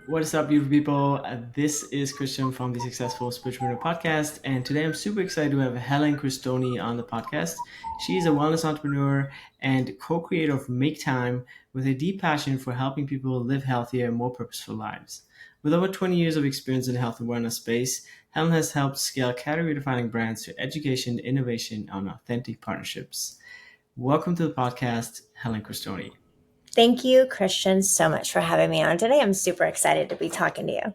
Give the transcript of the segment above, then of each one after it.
What is up, beautiful people? This is Christian from the Successful Spiritualpreneur Podcast, and today I'm super excited to have Helen Christoni on the podcast. She's a wellness entrepreneur and co-creator of Make Time with a deep passion for helping people live healthier and more purposeful lives. With over 20 years of experience in the health and wellness space, Helen has helped scale category-defining brands through education, innovation, and authentic partnerships. Welcome to the podcast, Helen Christoni. Thank you, Christian, so much for having me on today. I'm super excited to be talking to you.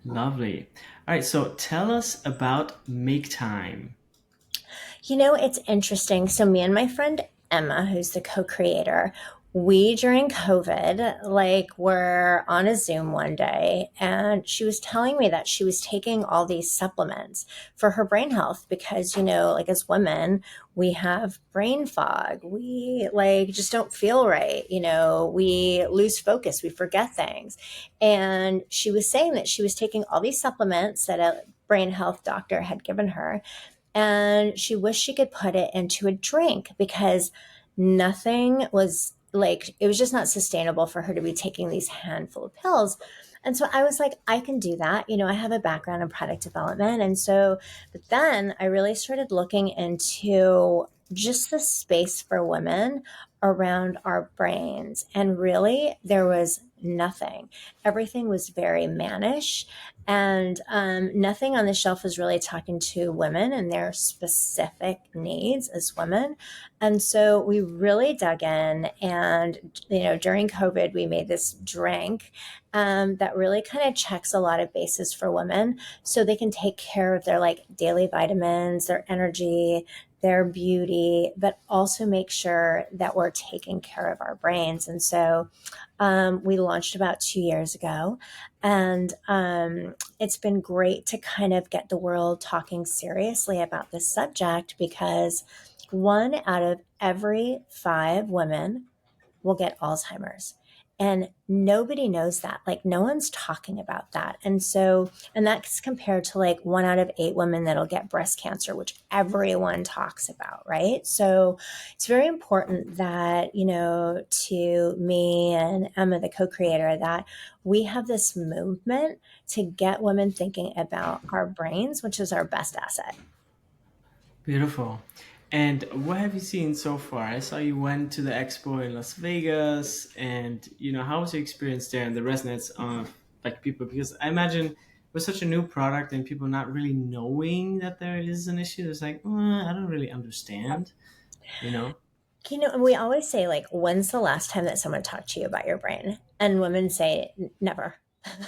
Lovely. All right, so tell us about Make Time. It's interesting. So me and my friend Emma, who's the co-creator, we during COVID, were on a Zoom one day, and she was telling me that she was taking all these supplements for her brain health because, as women, we have brain fog. We just don't feel right. We lose focus. We forget things. And she was saying that she was taking all these supplements that a brain health doctor had given her, and she wished she could put it into a drink because nothing was it was just not sustainable for her to be taking these handful of pills. And so I was like, I can do that. I have a background in product development. But then I really started looking into just the space for women around our brains. And really, there was nothing. Everything was very mannish, and nothing on the shelf was really talking to women and their specific needs as women. And so we really dug in, and during COVID, we made this drink that really kind of checks a lot of bases for women, so they can take care of their daily vitamins, their energy, their beauty, but also make sure that we're taking care of our brains. And so we launched about 2 years ago, and it's been great to kind of get the world talking seriously about this subject, because 1 out of every 5 women will get Alzheimer's. And nobody knows that. No one's talking about that. And that's compared to 1 out of 8 women that'll get breast cancer, which everyone talks about, right? So it's very important that, to me and Emma, the co-creator, that we have this movement to get women thinking about our brains, which is our best asset. Beautiful. And what have you seen so far? I saw you went to the expo in Las Vegas, and how was your experience there and the resonance of people? Because I imagine with such a new product and people not really knowing that there is an issue, it's I don't really understand. We always say, when's the last time that someone talked to you about your brain? And women say, never.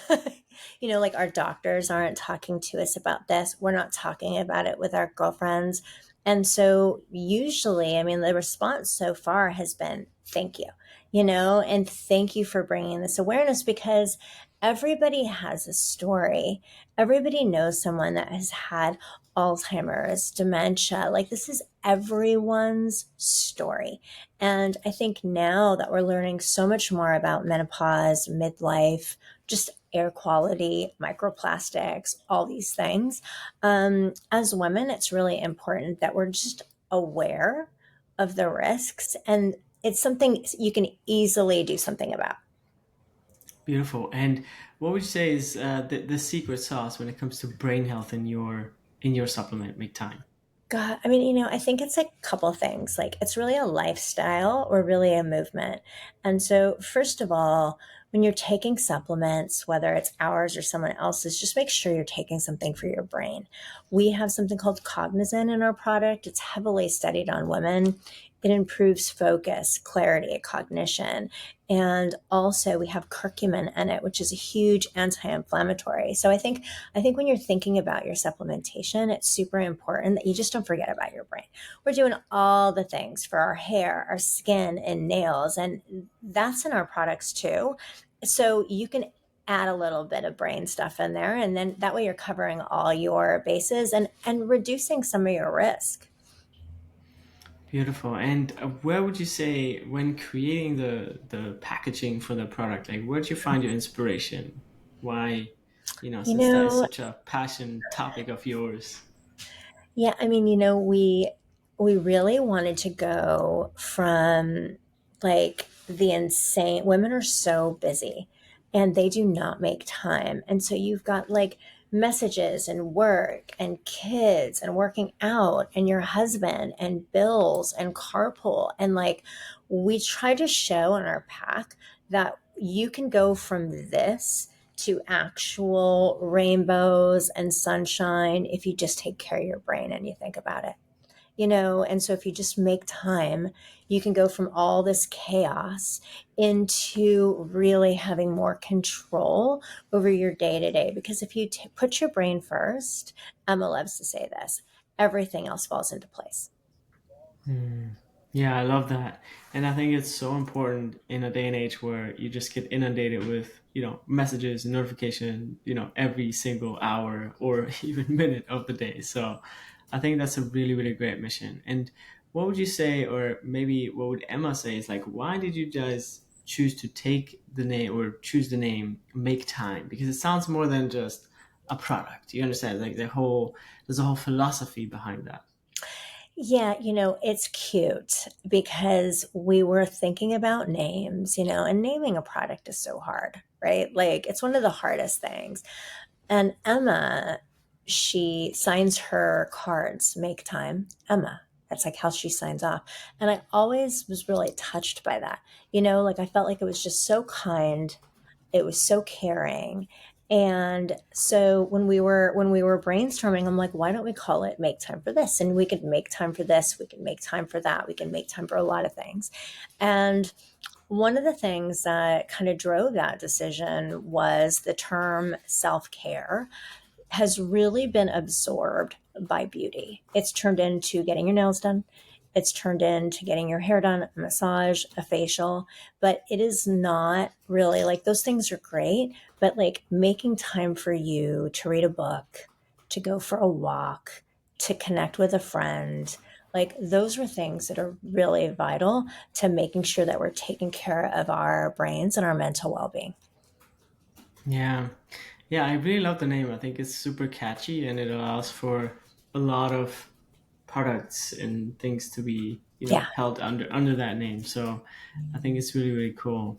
Our doctors aren't talking to us about this. We're not talking about it with our girlfriends. And so usually, the response so far has been, thank you, and thank you for bringing this awareness, because everybody has a story. Everybody knows someone that has had Alzheimer's, dementia. This is everyone's story. And I think now that we're learning so much more about menopause, midlife, just air quality, microplastics, all these things, as women, it's really important that we're just aware of the risks, and it's something you can easily do something about. Beautiful. And what would you say is the secret sauce when it comes to brain health in your supplement, Make Time? God, I think it's a couple things. It's really a lifestyle or really a movement. And so, first of all, when you're taking supplements, whether it's ours or someone else's, just make sure you're taking something for your brain. We have something called Cognizant in our product. It's heavily studied on women. It improves focus, clarity, cognition. And also we have curcumin in it, which is a huge anti-inflammatory. So I think when you're thinking about your supplementation, it's super important that you just don't forget about your brain. We're doing all the things for our hair, our skin, and nails, and that's in our products too. So you can add a little bit of brain stuff in there, and then that way you're covering all your bases and reducing some of your risk. Beautiful. And where would you say, when creating the packaging for the product, where did you find your inspiration? Why, since that is such a passion topic of yours? Yeah, we really wanted to go from the insane, women are so busy, and they do not make time. And so you've got like messages and work and kids and working out and your husband and bills and carpool. And like we try to show in our pack that you can go from this to actual rainbows and sunshine if you just take care of your brain and you think about it. And so if you just make time, you can go from all this chaos into really having more control over your day to day. Because if you put your brain first, Emma loves to say this, everything else falls into place. Yeah, I love that. And I think it's so important in a day and age where you just get inundated with, messages and notification, every single hour or even minute of the day. So I think that's a really, really great mission. And what would you say, or maybe what would Emma say is like, why did you guys choose to take the name or choose the name Make Time? Because it sounds more than just a product. You understand? Like there's a whole philosophy behind that. Yeah, it's cute because we were thinking about names, and naming a product is so hard, right? Like it's one of the hardest things. And Emma, she signs her cards, Make Time, Emma. That's like how she signs off. And I always was really touched by that. Like I felt like it was just so kind. It was so caring. And so when we were brainstorming, I'm like, why don't we call it Make Time for This? And we could make time for this, we could make time for that, we can make time for a lot of things. And one of the things that kind of drove that decision was the term self-care has really been absorbed by beauty. It's turned into getting your nails done. It's turned into getting your hair done, a massage, a facial, but it is not really like those things are great, but like making time for you to read a book, to go for a walk, to connect with a friend, like those are things that are really vital to making sure that we're taking care of our brains and our mental well-being. Yeah. Yeah, I really love the name. I think it's super catchy and it allows for a lot of products and things to be, Yeah. held under that name. So I think it's really, really cool.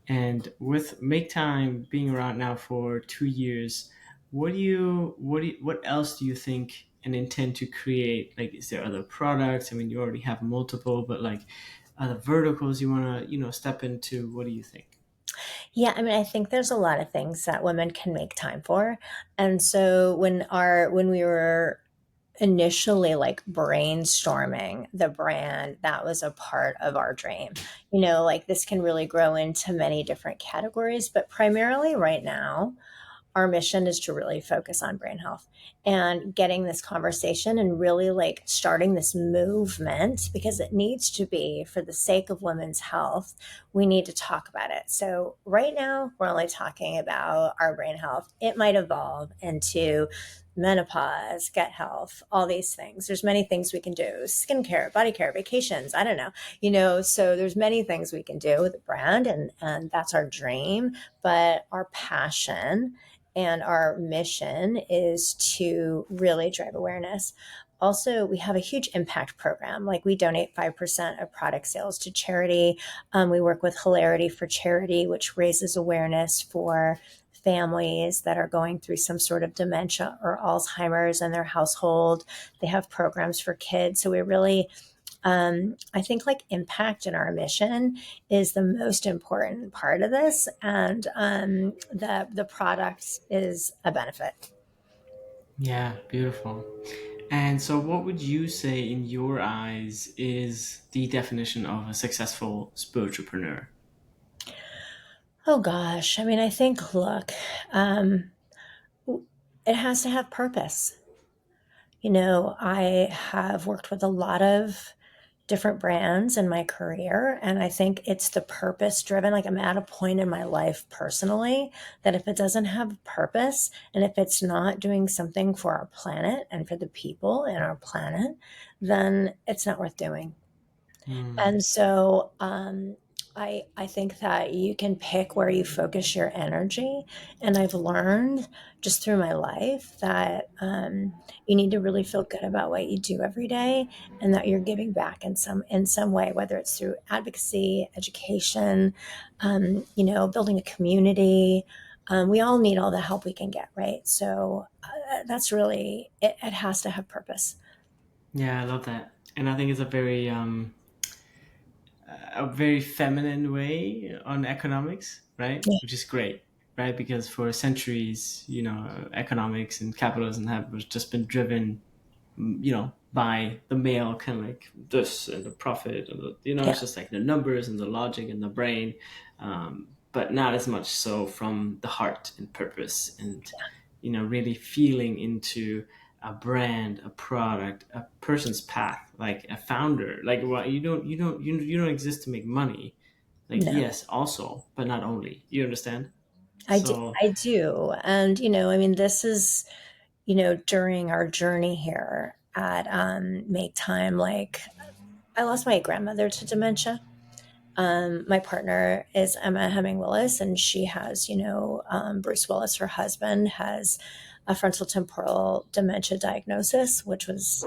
And with Make Time being around now for 2 years, what else do you think and intend to create? Like, is there other products? I mean, you already have multiple, but like other verticals you want to, step into? What do you think? Yeah, I mean, I think there's a lot of things that women can make time for. And so when we were initially like brainstorming the brand, that was a part of our dream. Like this can really grow into many different categories, but primarily right now, our mission is to really focus on brain health and getting this conversation and really like starting this movement because it needs to be for the sake of women's health. We need to talk about it. So right now we're only talking about our brain health. It might evolve into menopause, gut health, all these things. There's many things we can do, skincare, body care, vacations. I don't know, so there's many things we can do with the brand and that's our dream, but our passion and our mission is to really drive awareness. Also, we have a huge impact program. Like we donate 5% of product sales to charity. We work with Hilarity for Charity, which raises awareness for families that are going through some sort of dementia or Alzheimer's in their household. They have programs for kids. So we really I think like impact in our mission is the most important part of this, and the product is a benefit. Yeah, beautiful. And so, what would you say, in your eyes, is the definition of a successful spiritualpreneur? Oh gosh, I mean, I think um, it has to have purpose. I have worked with a lot of different brands in my career. And I think it's the purpose driven. Like I'm at a point in my life personally that if it doesn't have purpose and if it's not doing something for our planet and for the people in our planet, then it's not worth doing. Hmm. And so I think that you can pick where you focus your energy. And I've learned just through my life that you need to really feel good about what you do every day, and that you're giving back in some way, whether it's through advocacy, education, building a community. We all need all the help we can get, right? So that's really it. It has to have purpose. Yeah, I love that, and I think it's a very feminine way on economics, right? Yeah, Which is great, right? Because for centuries, economics and capitalism have just been driven, by the male, kind of like this and the profit, and it's yeah, just like the numbers and the logic and the brain, but not as much so from the heart and purpose and, really feeling into a brand, a product, a person's path, like a founder. Like, what you don't exist to make money. Like, no. yes, also, but not only. You understand? I do, So, I do. And, I mean, this is, during our journey here at Make Time, like I lost my grandmother to dementia. My partner is Emma Hemming-Willis, and she has, Bruce Willis, her husband, has a frontal temporal dementia diagnosis, which was,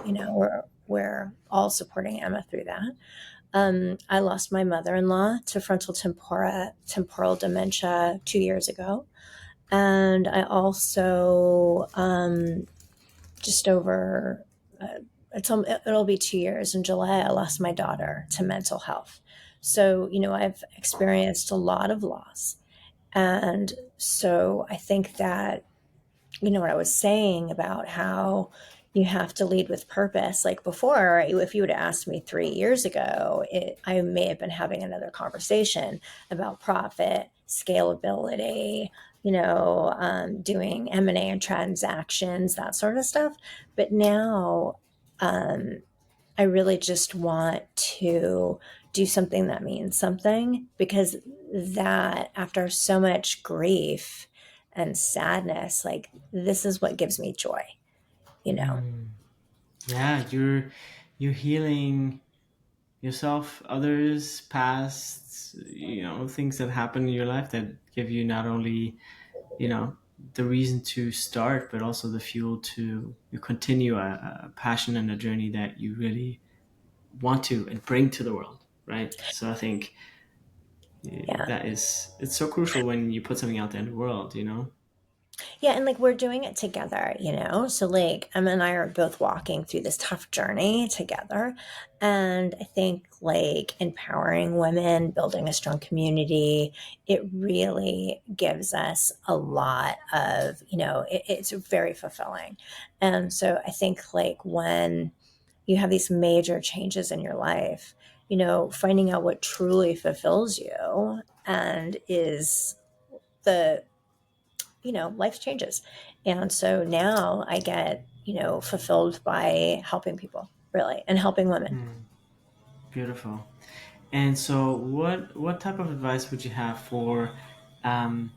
we're all supporting Emma through that. I lost my mother-in-law to temporal dementia 2 years ago. And I also just over it'll be 2 years in July. I lost my daughter to mental health. So I've experienced a lot of loss, and so I think that what I was saying about how you have to lead with purpose. Like before, if you would have asked me 3 years ago, I may have been having another conversation about profit, scalability, doing M&A and transactions, that sort of stuff. But now, I really just want to do something that means something, because that after so much grief and sadness, like this is what gives me joy. yeah, you're healing yourself, others, past, things that happen in your life that give you not only, the reason to start, but also the fuel to continue a passion and a journey that you really want to and bring to the world, right? So I think Yeah. it's so crucial when you put something out there in the world. Yeah, and like we're doing it together. So like Emma and I are both walking through this tough journey together. And I think like empowering women, building a strong community, it really gives us a lot of, it's very fulfilling. And so I think like when you have these major changes in your life, finding out what truly fulfills you and is the life changes. And so now I get, fulfilled by helping people, really, and helping women. Beautiful. And so, what type of advice would you have for um,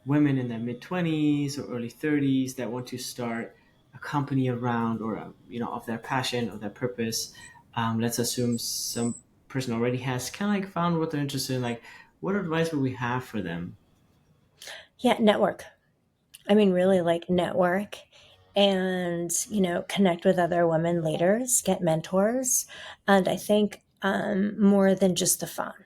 women in their mid 20s or early 30s that want to start a company around, or of their passion or their purpose? Let's assume some person already has kind of like found what they're interested in. Like, what advice would we have for them? Yeah, network. I mean, really like network and, connect with other women leaders, get mentors. And I think more than just the phone,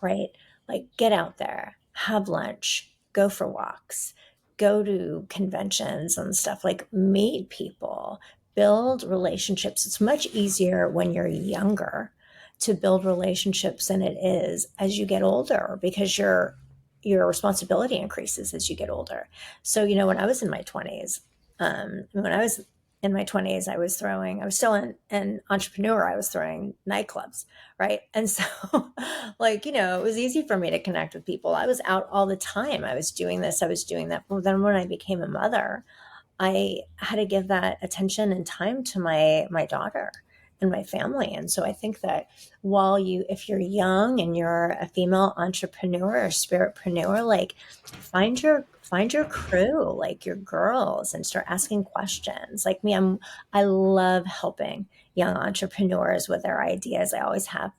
right? Like get out there, have lunch, go for walks, go to conventions and stuff, like meet people, build relationships. It's much easier when you're younger to build relationships than it is as you get older, because your responsibility increases as you get older. So, when I was in my 20s, I was still an entrepreneur. I was throwing nightclubs, right? And so, like, it was easy for me to connect with people. I was out all the time. I was doing this, I was doing that. But then when I became a mother, I had to give that attention and time to my daughter and my family. And so I think that if you're young and you're a female entrepreneur or spiritpreneur, like find your crew, like your girls, and start asking questions. Like me, I love helping. young entrepreneurs with their ideas. I always have.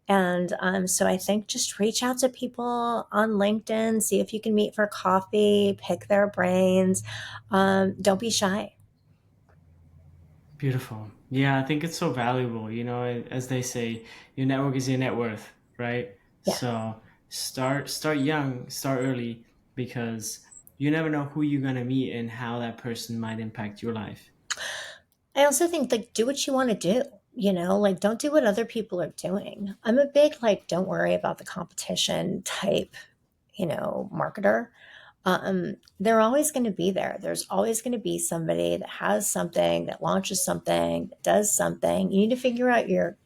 And so I think just reach out to people on LinkedIn, see if you can meet for coffee, pick their brains. Don't be shy. Beautiful. Yeah, I think it's so valuable. As they say, your network is your net worth, right? Yeah. So start young, start early, because you never know who you're gonna meet and how that person might impact your life. I also think like do what you want to do, like don't do what other people are doing. I'm a big like don't worry about the competition type, marketer. They're always going to be there. There's always going to be somebody that has something, that launches something, that does something. You need to figure out your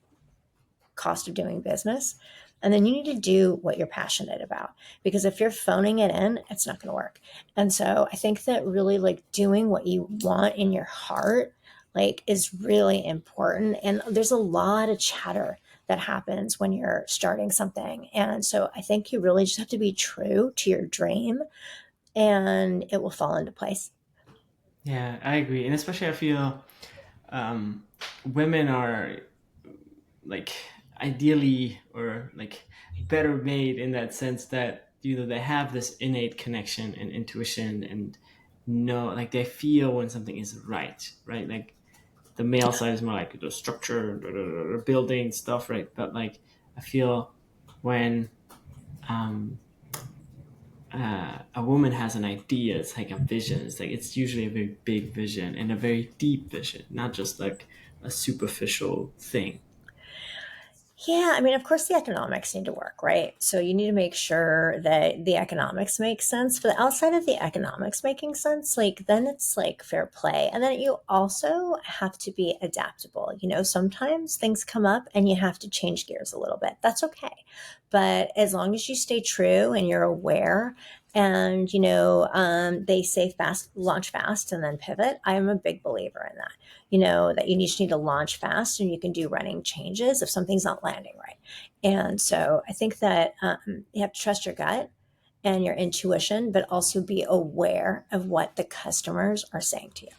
cost of doing business. And then you need to do what you're passionate about, because if you're phoning it in, it's not going to work. And so I think that really like doing what you want in your heart, like is really important. And there's a lot of chatter that happens when you're starting something. And so I think you really just have to be true to your dream and it will fall into place. Yeah, I agree. And especially I feel um, women are like ideally or like better made in that sense that they have this innate connection and intuition and know, like they feel when something is right, like the male side is more like the structure, building stuff, right? But like I feel when um a woman has an idea, it's like a vision. It's like it's usually a very big vision and a very deep vision, not just like a superficial thing. Yeah, I mean, of course, the economics need to work, right? So you need to make sure that the economics make sense. But outside of the economics making sense, like then it's like fair play. And then you also have to be adaptable. Sometimes things come up and you have to change gears a little bit. That's okay. But as long as you stay true and you're aware, and they say fast, launch fast, and then pivot. I am a big believer in that. That you just need to launch fast and you can do running changes if something's not landing right. And so I think that you have to trust your gut and your intuition, but also be aware of what the customers are saying to you.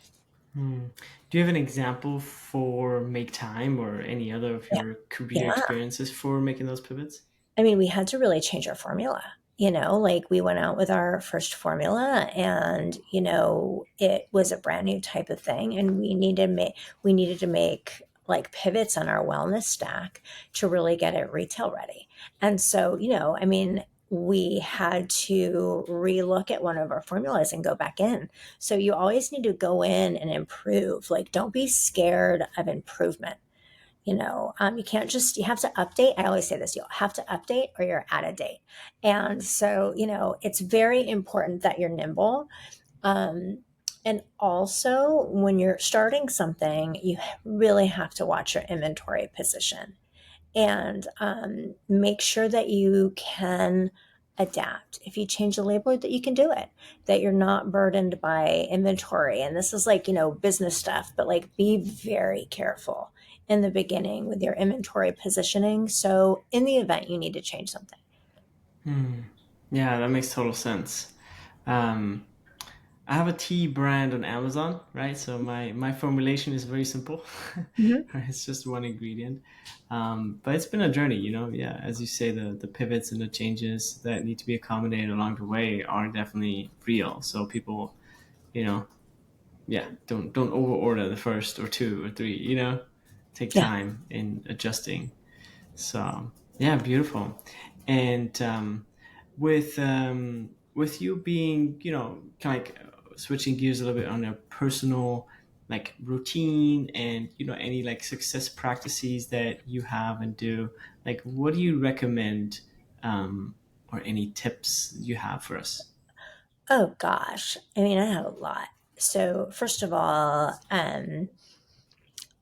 Hmm. Do you have an example for Make Time or any other of Yeah. your career Yeah. experiences for making those pivots? I mean, we had to really change our formula. Like we went out with our first formula and, it was a brand new type of thing. And we needed to make like pivots on our wellness stack to really get it retail ready. And so, I mean, we had to relook at one of our formulas and go back in. So you always need to go in and improve. Like, don't be scared of improvement. You can't just, you have to update. I always say this, you'll have to update or you're out of date. And so, it's very important that you're nimble. And also, when you're starting something, you really have to watch your inventory position and make sure that you can adapt. If you change the label, that you can do it, that you're not burdened by inventory. And this is like, business stuff, but like be very careful in the beginning with your inventory positioning. So in the event you need to change something. Hmm. Yeah, that makes total sense. Um, I have a tea brand on Amazon, right? So my formulation is very simple. Mhm. It's just one ingredient. But it's been a journey, Yeah, as you say, the pivots and the changes that need to be accommodated along the way are definitely real. So people, you know, yeah, don't over order the first or two or three, Take Yeah. time in adjusting. So yeah, beautiful. And with you being, kind of like switching gears a little bit on a personal like routine and any like success practices that you have and do, like what do you recommend, or any tips you have for us? Oh gosh. I mean, I have a lot. So first of all, I'm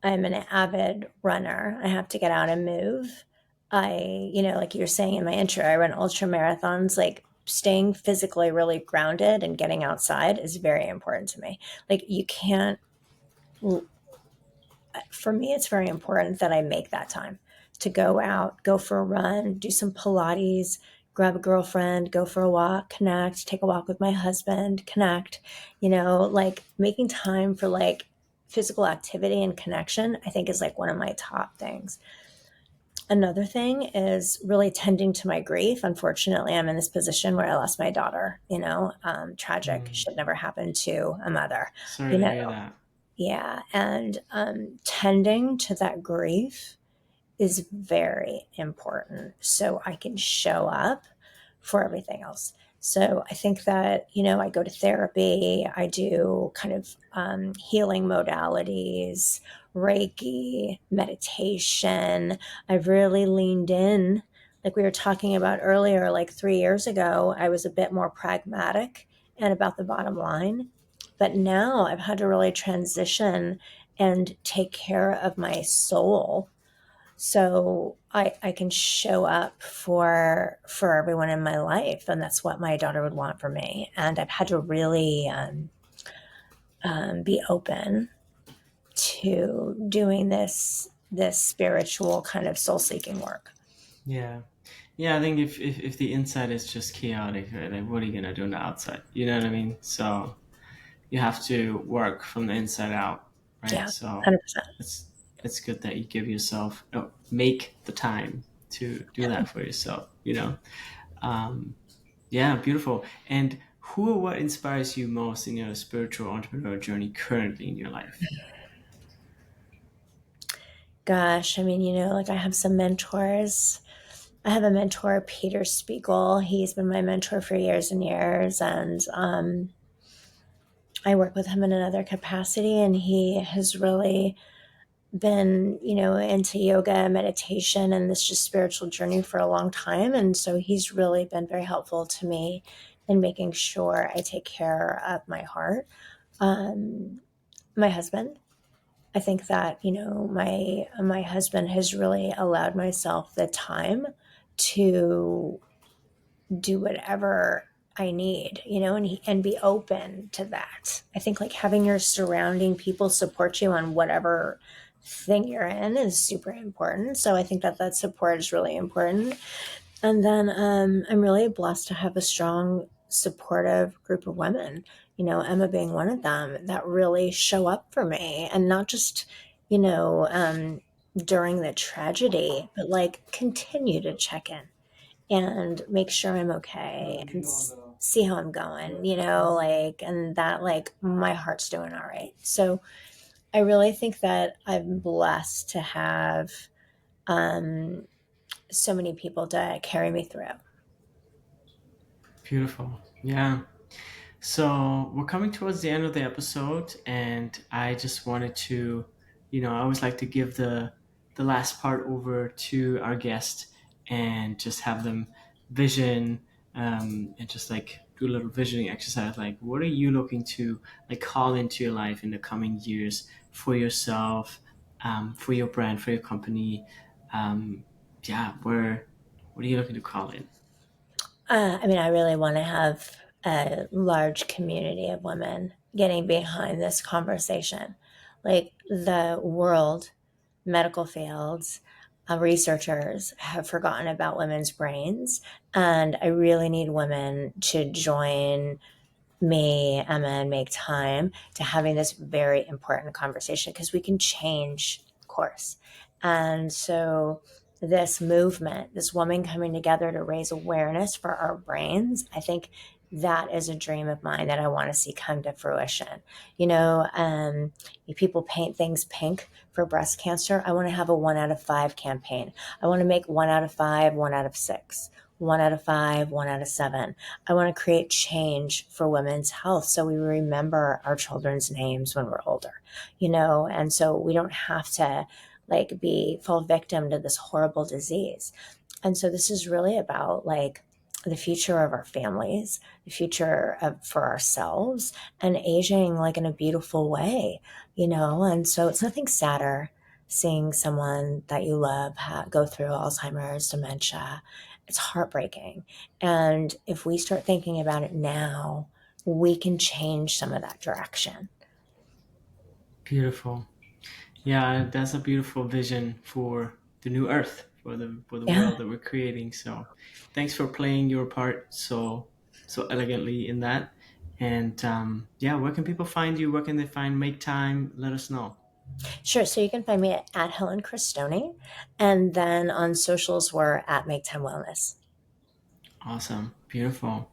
an avid runner. I have to get out and move. Like you're saying in my intro, I run ultra marathons. Like staying physically really grounded and getting outside is very important to me. Like you can't, for me, it's very important that I make that time to go out, go for a run, do some Pilates, grab a girlfriend, go for a walk, connect, take a walk with my husband, connect, like making time for like physical activity and connection, I think, is like one of my top things. Another thing is really tending to my grief. Unfortunately, I'm in this position where I lost my daughter, tragic, Mm. should never happen to a mother, Sorry you to know. hear that. Yeah. And tending to that grief is very important so I can show up for everything else. So I think that, I go to therapy, I do kind of healing modalities, Reiki, meditation. I've really leaned in. Like we were talking about earlier, like 3 years ago, I was a bit more pragmatic and about the bottom line. But now I've had to really transition and take care of my soul so I can show up for everyone in my life, and that's what my daughter would want for me. And I've had to really be open to doing this spiritual kind of soul seeking work. Yeah. Yeah, I think if the inside is just chaotic, right, like what are you gonna do on the outside? You know what I mean? So you have to work from the inside out, right? Yeah, So 100%. it's good that you give yourself, make the time to do that for yourself, Um, yeah, beautiful. And who or what inspires you most in your spiritual entrepreneur journey currently in your life? Gosh, I mean, like I have some mentors. I have a mentor, Peter Spiegel. He's been my mentor for years and years, and I work with him in another capacity, and he has really been, into yoga, meditation, and this just spiritual journey for a long time. And so he's really been very helpful to me in making sure I take care of my heart. My husband, I think that, my husband has really allowed myself the time to do whatever I need, and be open to that. I think like having your surrounding people support you on whatever thing you're in is super important. So I think that support is really important. And then I'm really blessed to have a strong, supportive group of women, Emma being one of them, that really show up for me, and not just, during the tragedy, but like continue to check in and make sure I'm okay and see how I'm going, and that like my heart's doing all right. So I really think that I'm blessed to have so many people to carry me through. Beautiful. Yeah. So we're coming towards the end of the episode, and I just wanted to, I always like to give the last part over to our guest and just have them vision, and just like do a little visioning exercise. Like, what are you looking to like call into your life in the coming years for yourself, for your brand, for your company? Yeah, what are you looking to call in? I mean, I really want to have a large community of women getting behind this conversation. Like the world, medical fields, researchers have forgotten about women's brains. And I really need women to join me, Emma, and make time to having this very important conversation because we can change course. And so this movement, this woman coming together to raise awareness for our brains, I think that is a dream of mine that I want to see come to fruition. People paint things pink for breast cancer. I want to have a 1 out of 5 campaign. I want to make 1 out of 5, 1 out of 6, 1 out of 5, 1 out of 7. I want to create change for women's health so we remember our children's names when we're older, and so we don't have to like fall victim to this horrible disease. And so this is really about like the future of our families, the future for ourselves, and aging like in a beautiful way, and so it's nothing sadder seeing someone that you love go through Alzheimer's, dementia. It's heartbreaking. And if we start thinking about it now, we can change some of that direction. Beautiful. Yeah, that's a beautiful vision for the new Earth, for the Yeah. world that we're creating. So, thanks for playing your part so elegantly in that. And yeah, where can people find you? Where can they find Make Time? Let us know. Sure. So you can find me at Helen Christoni. And then on socials, we're at Make Time Wellness. Awesome. Beautiful.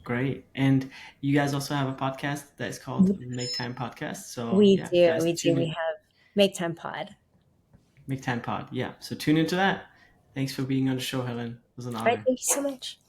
Great. And you guys also have a podcast that is called Make Time Podcast. So We yeah, do. guys, We do. tune We in. have Make Time Pod. Make Time Pod. Yeah. So tune into that. Thanks for being on the show, Helen. It was an All right. honor. Thank you so much.